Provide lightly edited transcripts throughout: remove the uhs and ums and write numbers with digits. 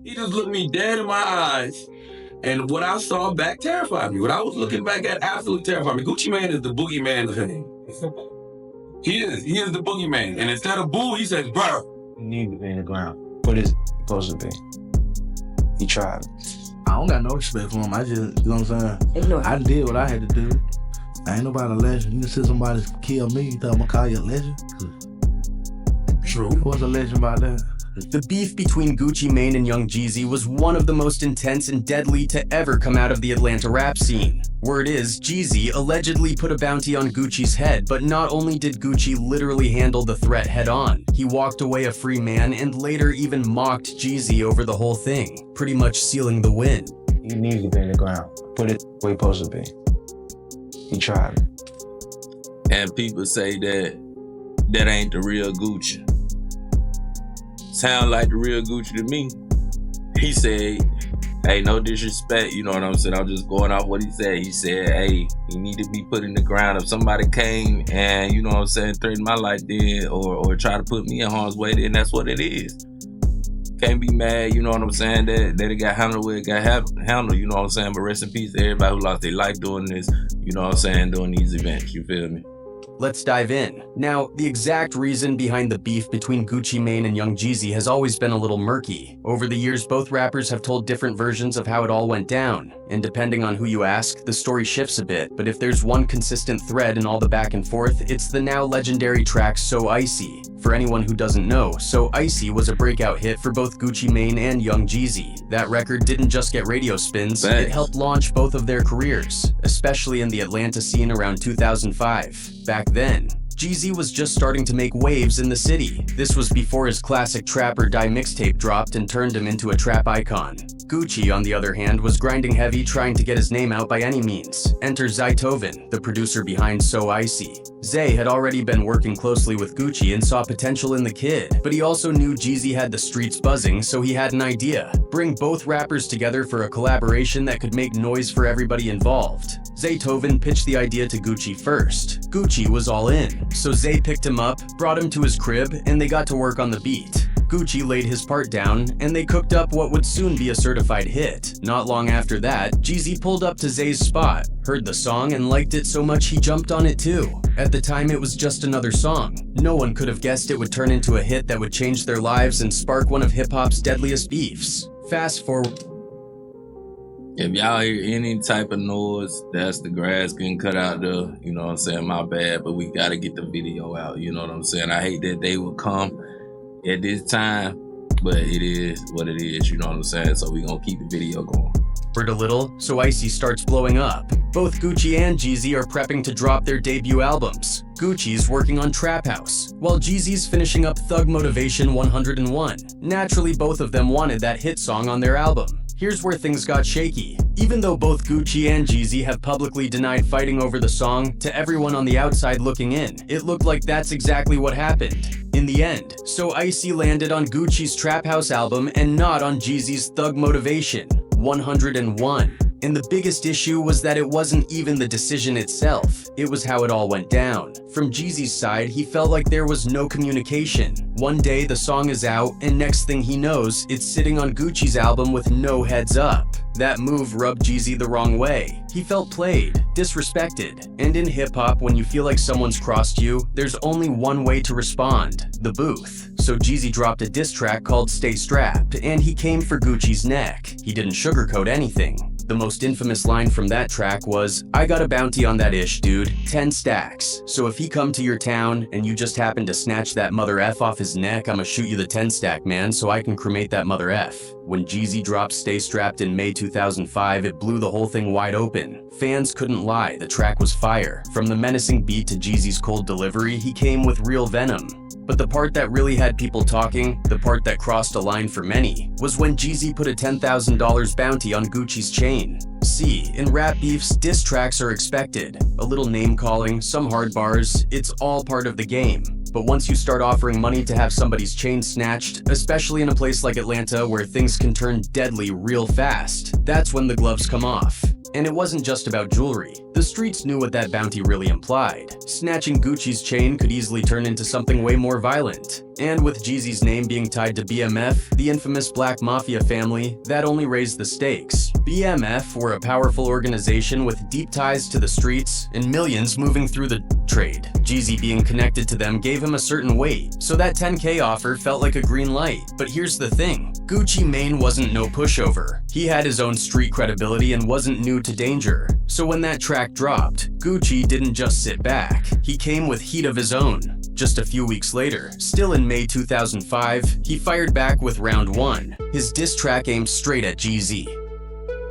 He just looked me dead in my eyes. And what I saw back terrified me. What I was looking back at absolutely terrified me. Gucci Mane is the boogeyman of him. He is the boogeyman. And instead of boo, he says, bro. You need to be in the ground. What is it supposed to be? He tried. I don't got no respect for him. I just, you know what I'm saying? Ignore. I did what I had to do. I ain't nobody a legend. You can see somebody kill me, you think I'm gonna call you a legend? True. What's a legend about that? The beef between Gucci Mane and Young Jeezy was one of the most intense and deadly to ever come out of the Atlanta rap scene. Word is, Jeezy allegedly put a bounty on Gucci's head, but not only did Gucci literally handle the threat head on, he walked away a free man and later even mocked Jeezy over the whole thing, pretty much sealing the win. You need to be in the ground. Put it where you're supposed to be. He tried. And people say that ain't the real Gucci. Sound like the real Gucci to me. He said, hey, no disrespect, you know what I'm saying? I'm just going off what he said. He said, hey, he need to be put in the ground. If somebody came and, you know what I'm saying, threatened my life then or try to put me in harm's way, then that's what it is. Can't be mad, you know what I'm saying, that it got handled where it got handled, you know what I'm saying? But rest in peace to everybody who lost their life doing this, you know what I'm saying, doing these events, you feel me? Let's dive in. Now, the exact reason behind the beef between Gucci Mane and Young Jeezy has always been a little murky. Over the years, both rappers have told different versions of how it all went down, and depending on who you ask, the story shifts a bit, but if there's one consistent thread in all the back and forth, it's the now legendary track So Icy. For anyone who doesn't know, So Icy was a breakout hit for both Gucci Mane and Young Jeezy. That record didn't just get radio spins, it helped launch both of their careers, especially in the Atlanta scene around 2005. Back then, Jeezy was just starting to make waves in the city. This was before his classic Trap or Die mixtape dropped and turned him into a trap icon. Gucci, on the other hand, was grinding heavy trying to get his name out by any means. Enter Zaytoven, the producer behind So Icy. Zay had already been working closely with Gucci and saw potential in the kid, but he also knew Jeezy had the streets buzzing, so he had an idea. Bring both rappers together for a collaboration that could make noise for everybody involved. Zaytoven pitched the idea to Gucci first. Gucci was all in, so Zay picked him up, brought him to his crib, and they got to work on the beat. Gucci laid his part down, and they cooked up what would soon be a certified hit. Not long after that, Jeezy pulled up to Zay's spot, heard the song, and liked it so much he jumped on it too. At the time, it was just another song. No one could have guessed it would turn into a hit that would change their lives and spark one of hip-hop's deadliest beefs. Fast forward. If y'all hear any type of noise, that's the grass getting cut out there, you know what I'm saying, my bad, but we gotta get the video out, you know what I'm saying? I hate that they will come at this time, but it is what it is, you know what I'm saying? So we gonna keep the video going. A little, So Icy starts blowing up. Both Gucci and Jeezy are prepping to drop their debut albums. Gucci's working on Trap House, while Jeezy's finishing up Thug Motivation 101. Naturally, both of them wanted that hit song on their album. Here's where things got shaky. Even though both Gucci and Jeezy have publicly denied fighting over the song, to everyone on the outside looking in, it looked like that's exactly what happened. In the end, So Icy landed on Gucci's Trap House album and not on Jeezy's Thug Motivation 101. And the biggest issue was that it wasn't even the decision itself, it was how it all went down. From Jeezy's side, he felt like there was no communication. One day the song is out, and next thing he knows, it's sitting on Gucci's album with no heads up. That move rubbed Jeezy the wrong way. He felt played, disrespected, and in hip-hop, when you feel like someone's crossed you, there's only one way to respond: the booth. So Jeezy dropped a diss track called Stay Strapped, and he came for Gucci's neck. He didn't sugarcoat anything. The most infamous line from that track was, "I got a bounty on that ish, dude, 10 stacks. So if he come to your town and you just happen to snatch that mother F off his neck, I'ma shoot you the 10 stack, man, so I can cremate that mother F." When Jeezy dropped Stay Strapped in May 2005, it blew the whole thing wide open. Fans couldn't lie, the track was fire. From the menacing beat to Jeezy's cold delivery, he came with real venom. But the part that really had people talking, the part that crossed a line for many, was when Jeezy put a $10,000 bounty on Gucci's chain. See, in rap beefs, diss tracks are expected. A little name calling, some hard bars, it's all part of the game. But once you start offering money to have somebody's chain snatched, especially in a place like Atlanta where things can turn deadly real fast, that's when the gloves come off. And it wasn't just about jewelry. The streets knew what that bounty really implied. Snatching Gucci's chain could easily turn into something way more violent. And with Jeezy's name being tied to BMF, the infamous Black Mafia family, that only raised the stakes. BMF were a powerful organization with deep ties to the streets and millions moving through the trade. Jeezy being connected to them gave him a certain weight, so that $10K offer felt like a green light. But here's the thing, Gucci Mane wasn't no pushover. He had his own street credibility and wasn't new to danger. So when that track dropped, Gucci didn't just sit back. He came with heat of his own. Just a few weeks later, still in May 2005, he fired back with Round 1, his diss track aimed straight at Jeezy.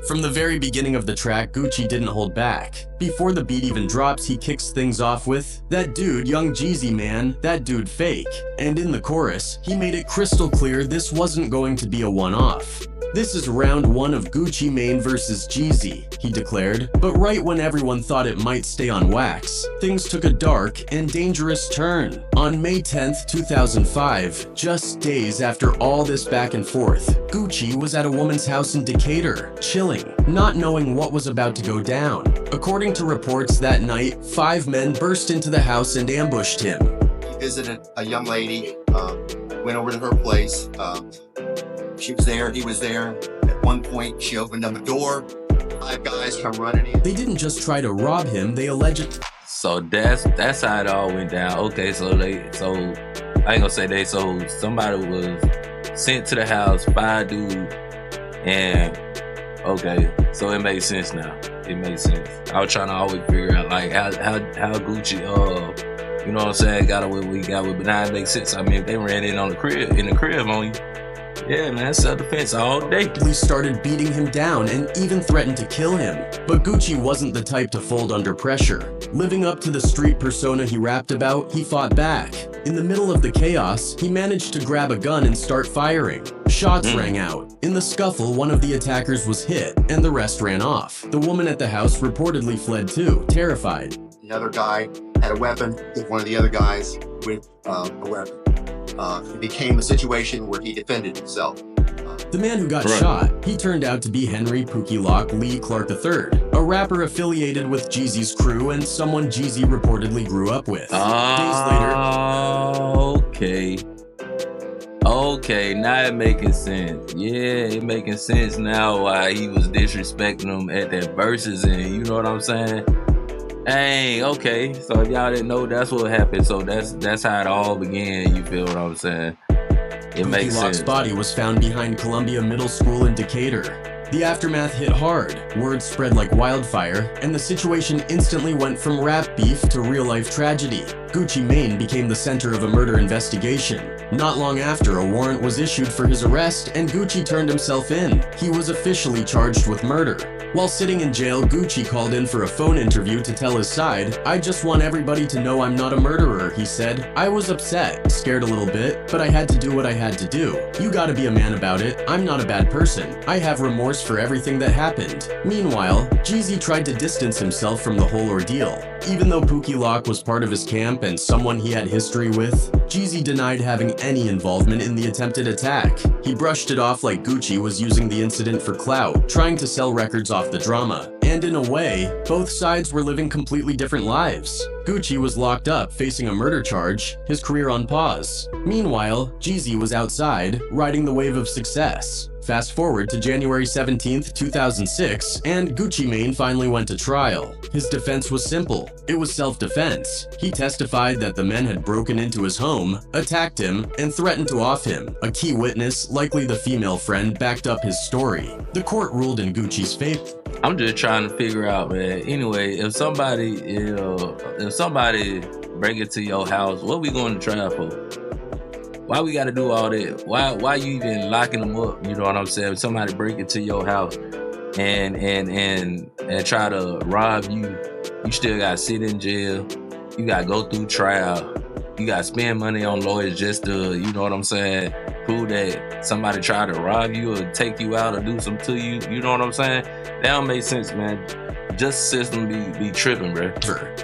From the very beginning of the track, Gucci didn't hold back. Before the beat even drops, he kicks things off with, "That dude, young Jeezy man, that dude fake." And in the chorus, he made it crystal clear this wasn't going to be a one-off. "This is round 1 of Gucci Mane versus Jeezy," he declared. But right when everyone thought it might stay on wax, things took a dark and dangerous turn. On May 10th, 2005, just days after all this back and forth, Gucci was at a woman's house in Decatur, chilling, not knowing what was about to go down. According to reports that night, 5 men burst into the house and ambushed him. He visited a young lady, went over to her place. She was there, he was there. At one point, she opened up a door. 5 guys come running in. They didn't just try to rob him, they allegedly... So that's how it all went down. Okay, so I ain't gonna say so somebody was sent to the house, 5 dudes, and okay, so it makes sense now. It makes sense. I was trying to always figure out like how Gucci you know what I'm saying, got away what he got with, but now it makes sense. I mean, if they ran in on the crib on you, yeah, man, self-defense all day. Police started beating him down and even threatened to kill him. But Gucci wasn't the type to fold under pressure. Living up to the street persona he rapped about, he fought back. In the middle of the chaos, he managed to grab a gun and start firing. Shots rang out. In the scuffle, one of the attackers was hit, and the rest ran off. The woman at the house reportedly fled too, terrified. The other guy had a weapon, hit one of the other guys with a weapon. It became a situation where he defended himself. The man who got shot, he turned out to be Henry Pookie Lock Lee Clark III, a rapper affiliated with Jeezy's crew and someone Jeezy reportedly grew up with. Days later... Okay, now it making sense. Yeah, it making sense now why he was disrespecting him at that verses, and you know what I'm saying? Hey, okay, so if y'all didn't know, that's what happened. So that's how it all began, you feel what I'm saying? It makes sense. Lock's body was found behind Columbia Middle School in Decatur. The aftermath hit hard, word spread like wildfire, and the situation instantly went from rap beef to real-life tragedy. Gucci Mane became the center of a murder investigation. Not long after, a warrant was issued for his arrest, and Gucci turned himself in. He was officially charged with murder. While sitting in jail, Gucci called in for a phone interview to tell his side. "I just want everybody to know I'm not a murderer," he said. "I was upset, scared a little bit, but I had to do what I had to do. You gotta be a man about it. I'm not a bad person. I have remorse for everything that happened." Meanwhile, Jeezy tried to distance himself from the whole ordeal. Even though Pookie Lock was part of his camp and someone he had history with, Jeezy denied having any involvement in the attempted attack. He brushed it off like Gucci was using the incident for clout, trying to sell records off the drama. And in a way, both sides were living completely different lives. Gucci was locked up facing a murder charge, his career on pause. Meanwhile, Jeezy was outside, riding the wave of success. Fast forward to January 17th, 2006, and Gucci Mane finally went to trial. His defense was simple. It was self-defense. He testified that the men had broken into his home, attacked him, and threatened to off him. A key witness, likely the female friend, backed up his story. The court ruled in Gucci's favor. I'm just trying to figure out, man. Anyway, if somebody break into your house, what we going to trial for? Why we gotta do all that? Why you even locking them up? You know what I'm saying? If somebody break into your house and try to rob you, you still gotta sit in jail. You gotta go through trial. You gotta spend money on lawyers just to, you know what I'm saying, prove that somebody tried to rob you or take you out or do something to you. You know what I'm saying? That don't make sense, man. justice system be tripping, bro.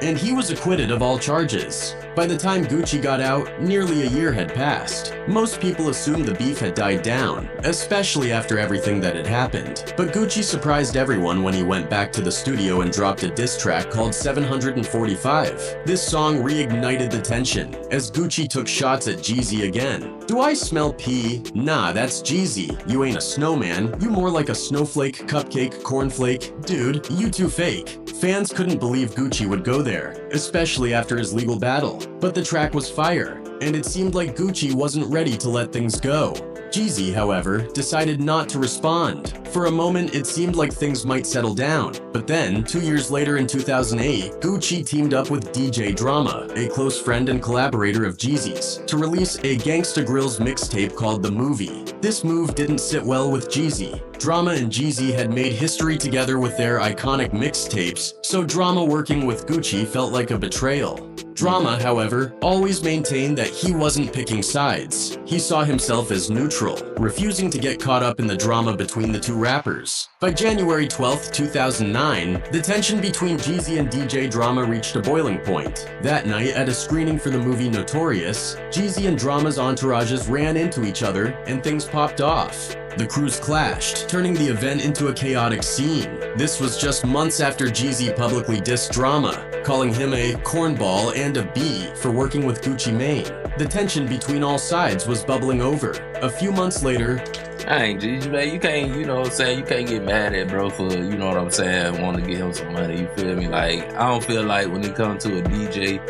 And he was acquitted of all charges. By the time Gucci got out, nearly a year had passed. Most people assumed the beef had died down, especially after everything that had happened. But Gucci surprised everyone when he went back to the studio and dropped a diss track called 745. This song reignited the tension, as Gucci took shots at Jeezy again. Do I smell pee? Nah, that's Jeezy. You ain't a snowman. You more like a snowflake, cupcake, cornflake. Dude, you too fake. Fans couldn't believe Gucci would go there, especially after his legal battle. But the track was fire, and it seemed like Gucci wasn't ready to let things go. Jeezy, however, decided not to respond. For a moment, it seemed like things might settle down. But then, 2 years later in 2008, Gucci teamed up with DJ Drama, a close friend and collaborator of Jeezy's, to release a Gangsta Grillz mixtape called The Movie. This move didn't sit well with Jeezy. Drama and Jeezy had made history together with their iconic mixtapes, so Drama working with Gucci felt like a betrayal. Drama, however, always maintained that he wasn't picking sides. He saw himself as neutral, refusing to get caught up in the drama between the two rappers. By January 12, 2009, the tension between Jeezy and DJ Drama reached a boiling point. That night, at a screening for the movie Notorious, Jeezy and Drama's entourages ran into each other and things popped off. The crews clashed, turning the event into a chaotic scene. This was just months after Jeezy publicly dissed Drama, calling him a cornball and a B for working with Gucci Mane. The tension between all sides was bubbling over. A few months later, I ain't Jeezy, man. You can't, you know what I'm saying? You can't get mad at bro for, you know what I'm saying, wanting to get him some money. You feel me? Like, I don't feel like when it comes to a DJ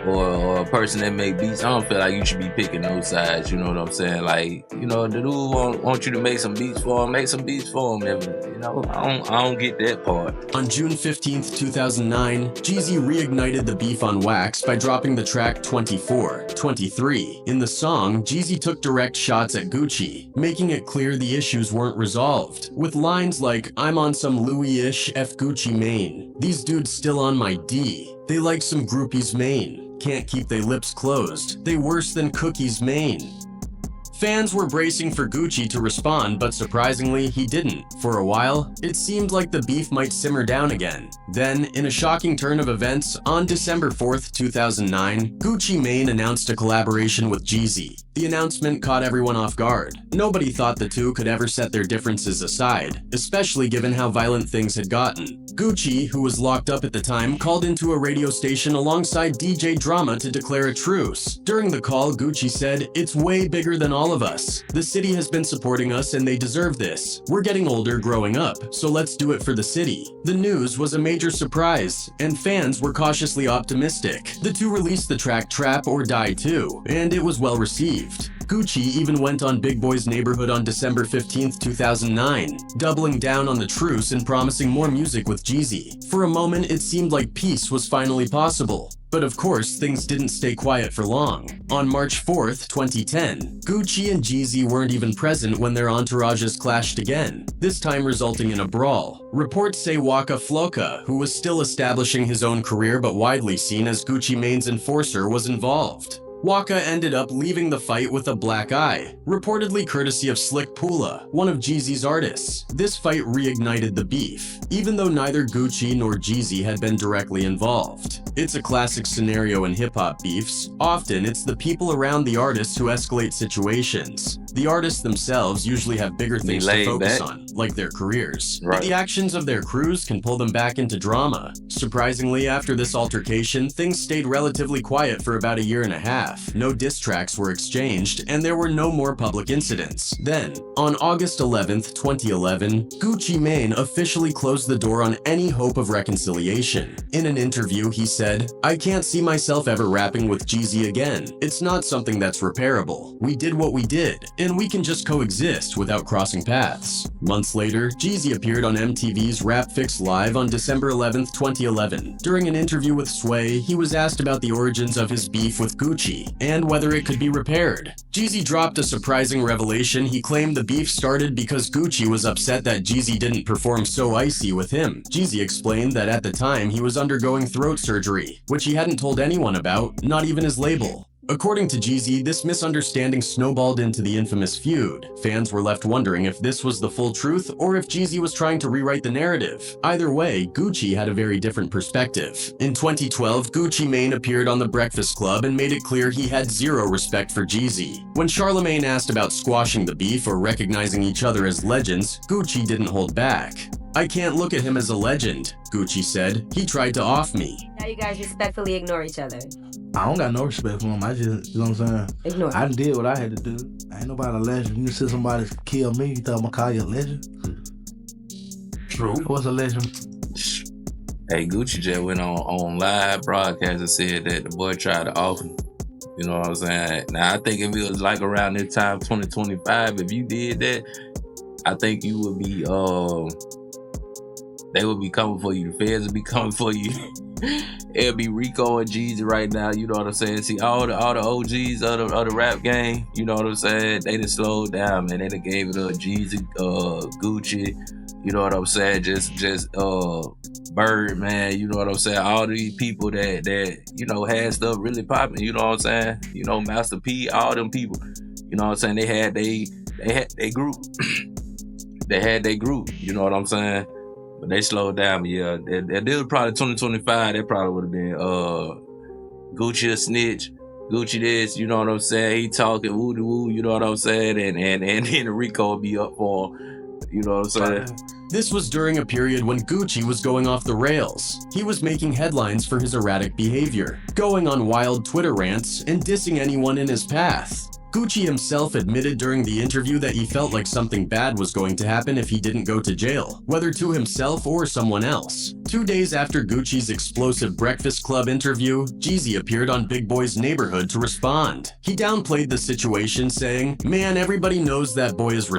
or a person that make beats, I don't feel like you should be picking those sides. You know what I'm saying? Like, you know, the dude want you to make some beats for him, make some beats for him. And, you know, I don't get that part. On June 15th, 2009, Jeezy reignited the beef on Wax by dropping the track 24/23. In the song, Jeezy took direct shots at Gucci, making it clear the issues weren't resolved, with lines like, "I'm on some Louis-ish F Gucci Mane. These dudes still on my D. They like some groupies Mane. Can't keep they lips closed. They worse than cookies Mane." Fans were bracing for Gucci to respond, but surprisingly, he didn't. For a while, it seemed like the beef might simmer down again. Then, in a shocking turn of events, on December 4th, 2009, Gucci Mane announced a collaboration with Jeezy. The announcement caught everyone off guard. Nobody thought the two could ever set their differences aside, especially given how violent things had gotten. Gucci, who was locked up at the time, called into a radio station alongside DJ Drama to declare a truce. During the call, Gucci said, "It's way bigger than all of us. The city has been supporting us and they deserve this. We're getting older growing up, so let's do it for the city." The news was a major surprise, and fans were cautiously optimistic. The two released the track Trap or Die 2, and it was well received. Gucci even went on Big Boy's Neighborhood on December 15th, 2009, doubling down on the truce and promising more music with Jeezy. For a moment, it seemed like peace was finally possible. But of course, things didn't stay quiet for long. On March 4th, 2010, Gucci and Jeezy weren't even present when their entourages clashed again, this time resulting in a brawl. Reports say Waka Flocka, who was still establishing his own career but widely seen as Gucci Mane's enforcer, was involved. Waka ended up leaving the fight with a black eye, reportedly courtesy of Slick Pula, one of Jeezy's artists. This fight reignited the beef, even though neither Gucci nor Jeezy had been directly involved. It's a classic scenario in hip-hop beefs. Often, it's the people around the artists who escalate situations. The artists themselves usually have bigger things to focus on, like their careers. Right. But the actions of their crews can pull them back into drama. Surprisingly, after this altercation, things stayed relatively quiet for about a year and a half. No diss tracks were exchanged, and there were no more public incidents. Then, on August 11th, 2011, Gucci Mane officially closed the door on any hope of reconciliation. In an interview, he said, "I can't see myself ever rapping with Jeezy again. It's not something that's repairable. We did what we did, and we can just coexist without crossing paths." Months later, Jeezy appeared on MTV's Rap Fix Live on December 11th, 2011. During an interview with Sway, he was asked about the origins of his beef with Gucci and whether it could be repaired. Jeezy dropped a surprising revelation. He claimed the beef started because Gucci was upset that Jeezy didn't perform So Icy with him. Jeezy explained that at the time he was undergoing throat surgery, which he hadn't told anyone about, not even his label. According to Jeezy, this misunderstanding snowballed into the infamous feud. Fans were left wondering if this was the full truth or if Jeezy was trying to rewrite the narrative. Either way, Gucci had a very different perspective. In 2012, Gucci Mane appeared on The Breakfast Club and made it clear he had zero respect for Jeezy. When Charlemagne asked about squashing the beef or recognizing each other as legends, Gucci didn't hold back. "I can't look at him as a legend," Gucci said. "He tried to off me." Now you guys respectfully ignore each other. I don't got no respect for him. I just, you know what I'm saying? Ignore. I did what I had to do. Ain't nobody a legend. You see somebody kill me, you think I'm gonna call you a legend? True. What's a legend? Hey, Gucci just went on live broadcast and said that the boy tried to off him. You know what I'm saying? Now, I think if it was like around this time, 2025, if you did that, I think you would be, they would be coming for you. The feds would be coming for you. It'll be Rico and Jeezy right now. You know what I'm saying? See, all the OGs of the rap game, you know what I'm saying? They done slowed down, man. They done gave it up. Jeezy, Gucci, you know what I'm saying? Just Bird, man. You know what I'm saying? All these people that you know had stuff really popping. You know what I'm saying? You know, Master P, all them people. You know what I'm saying? They had they group. They had their group. You know what I'm saying? But they slowed down. But yeah, that was probably 2025. That probably would have been Gucci a snitch, Gucci this. You know what I'm saying? He talking woo de woo. You know what I'm saying? And then Rico would be up for. You know what I'm saying? This was during a period when Gucci was going off the rails. He was making headlines for his erratic behavior, going on wild Twitter rants, and dissing anyone in his path. Gucci himself admitted during the interview that he felt like something bad was going to happen if he didn't go to jail, whether to himself or someone else. 2 days after Gucci's explosive Breakfast Club interview, Jeezy appeared on Big Boy's Neighborhood to respond. He downplayed the situation, saying, "Man, everybody knows that boy is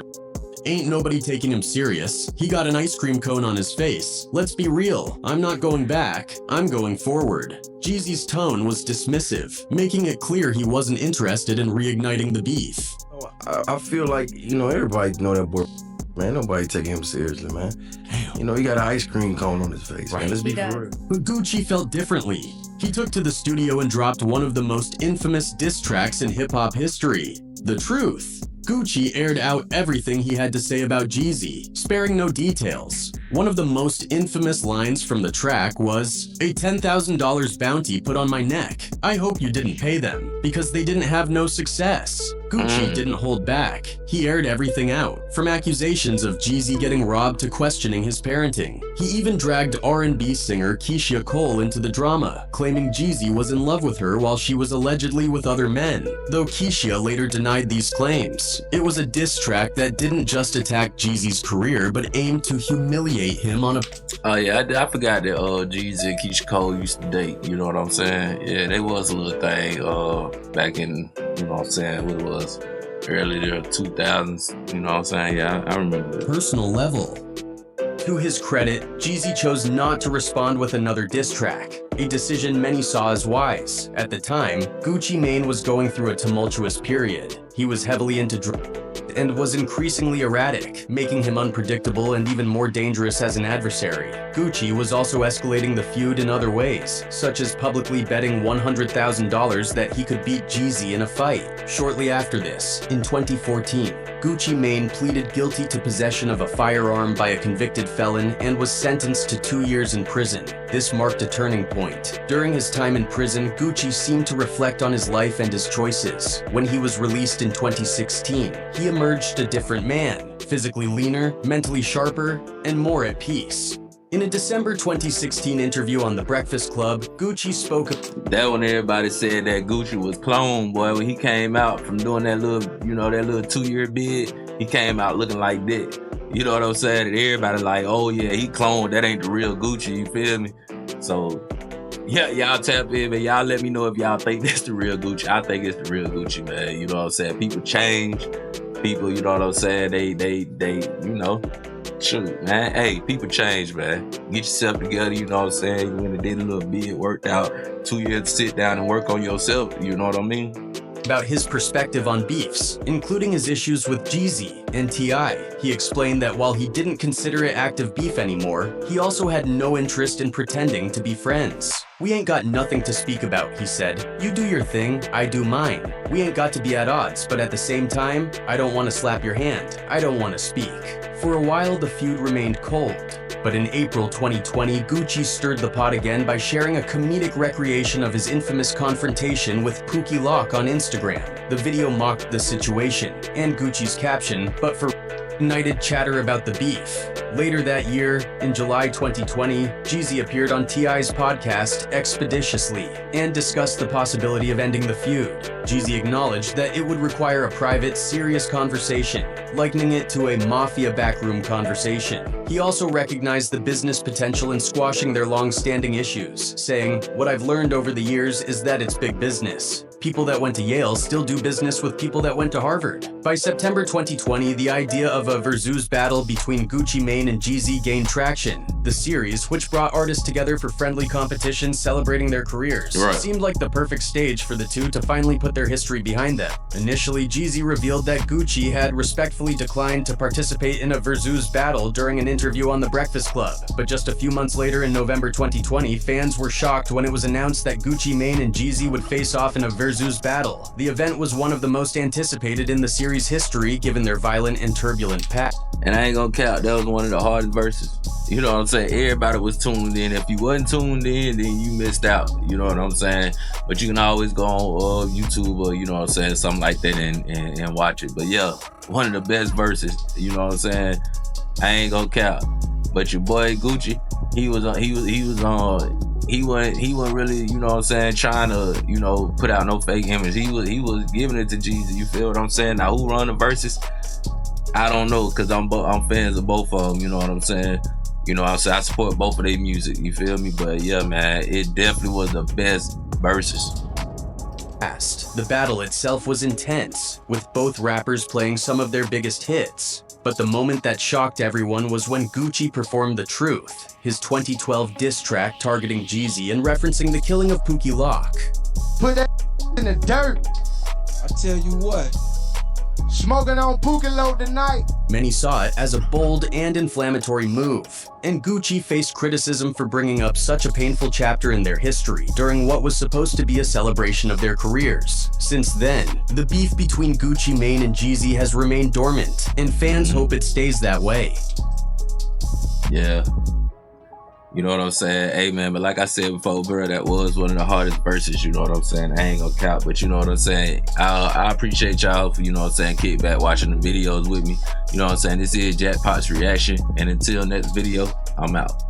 Ain't nobody taking him serious. He got an ice cream cone on his face. Let's be real. I'm not going back. I'm going forward." Jeezy's tone was dismissive, making it clear he wasn't interested in reigniting the beef. I feel like, you know, everybody know that boy, man. Nobody taking him seriously, man. Damn. You know, he got an ice cream cone on his face, right? Let's be for real. But Gucci felt differently. He took to the studio and dropped one of the most infamous diss tracks in hip-hop history, The Truth. Gucci aired out everything he had to say about Jeezy, sparing no details. One of the most infamous lines from the track was, "A $10,000 bounty put on my neck. I hope you didn't pay them, because they didn't have no success." Gucci didn't hold back. He aired everything out, from accusations of Jeezy getting robbed to questioning his parenting. He even dragged R&B singer Keisha Cole into the drama, claiming Jeezy was in love with her while she was allegedly with other men, though Keisha later denied these claims. It was a diss track that didn't just attack Jeezy's career, but aimed to humiliate him on a... Oh yeah, I forgot that Jeezy and Keisha Cole used to date. You know what I'm saying? Yeah, they was a little thing back in, you know what I'm saying, what it was, early 2000s. You know what I'm saying? Yeah, I remember it. Personal level. To his credit, Jeezy chose not to respond with another diss track, a decision many saw as wise. At the time, Gucci Mane was going through a tumultuous period. He was heavily into drugs and was increasingly erratic, making him unpredictable and even more dangerous as an adversary. Gucci was also escalating the feud in other ways, such as publicly betting $100,000 that he could beat Jeezy in a fight. Shortly after this, in 2014, Gucci Mane pleaded guilty to possession of a firearm by a convicted felon and was sentenced to 2 years in prison. This marked a turning point. During his time in prison, Gucci seemed to reflect on his life and his choices. When he was released in 2016, he emerged a different man, physically leaner, mentally sharper, and more at peace. In a December 2016 interview on The Breakfast Club, Gucci spoke of that when everybody said that Gucci was clone, boy. When he came out from doing that little, you know, that little 2-year bid, he came out looking like that. You know what I'm saying? And everybody like, oh yeah, he cloned. That ain't the real Gucci. You feel me? So yeah, y'all tap in, man. Y'all let me know if y'all think that's the real Gucci. I think it's the real Gucci, man. You know what I'm saying? People change. People, you know what I'm saying? They, you know. Shoot, man. Hey, people change, man. Get yourself together, you know what I'm saying? You went and did a little bit, worked out 2 years to sit down and work on yourself, you know what I mean? about his perspective on beefs, including his issues with Jeezy. and T.I. He explained that while he didn't consider it active beef anymore, he also had no interest in pretending to be friends. "We ain't got nothing to speak about," he said. "You do your thing, I do mine. We ain't got to be at odds, but at the same time, I don't want to slap your hand. I don't want to speak." For a while, the feud remained cold. But in April 2020, Gucci stirred the pot again by sharing a comedic recreation of his infamous confrontation with Pookie Lock on Instagram. The video mocked the situation, and Gucci's caption, but for ignited chatter about the beef. Later that year, in July 2020, Jeezy appeared on T.I.'s podcast, Expeditiously, and discussed the possibility of ending the feud. Jeezy acknowledged that it would require a private, serious conversation, likening it to a mafia backroom conversation. He also recognized the business potential in squashing their long-standing issues, saying, "What I've learned over the years is that it's big business. People that went to Yale still do business with people that went to Harvard." By September 2020, the idea of a versus battle between Gucci Mane and Jeezy gained traction. The series, which brought artists together for friendly competitions celebrating their careers, seemed like the perfect stage for the two to finally put their history behind them. Initially, Jeezy revealed that Gucci had respectfully declined to participate in a versus battle during an interview on The Breakfast Club. But just a few months later, in November 2020, fans were shocked when it was announced that Gucci Mane and Jeezy would face off in a versus battle. The event was one of the most anticipated in the series' history, given their violent and turbulent past. And I ain't gonna count, that was one of the hardest verses. You know what I'm saying? Everybody was tuned in. If you wasn't tuned in, then you missed out. You know what I'm saying? But you can always go on YouTube or, you know what I'm saying, something like that and watch it. But yeah, one of the best verses. You know what I'm saying? I ain't gonna count. But your boy Gucci, he wasn't really, you know what I'm saying, trying to, you know, put out no fake image. He was giving it to Jeezy. You feel what I'm saying? Now who run the verses? I don't know, cause I'm fans of both of them. You know what I'm saying? You know what I'm saying? I support both of their music. You feel me? But yeah, man, it definitely was the best verses. The battle itself was intense, with both rappers playing some of their biggest hits. But the moment that shocked everyone was when Gucci performed The Truth, his 2012 diss track targeting Jeezy and referencing the killing of Pookie Lock. "Put that in the dirt. I tell you what, smoking on Pookie Lock tonight." Many saw it as a bold and inflammatory move, and Gucci faced criticism for bringing up such a painful chapter in their history during what was supposed to be a celebration of their careers. Since then, the beef between Gucci Mane and Jeezy has remained dormant, and fans hope it stays that way. Yeah. You know what I'm saying? Hey, man, but like I said before, bro, that was one of the hardest verses, you know what I'm saying? I ain't gonna count, but you know what I'm saying? I appreciate y'all for, you know what I'm saying, kick back watching the videos with me. You know what I'm saying? This is Jackpot's reaction, and until next video, I'm out.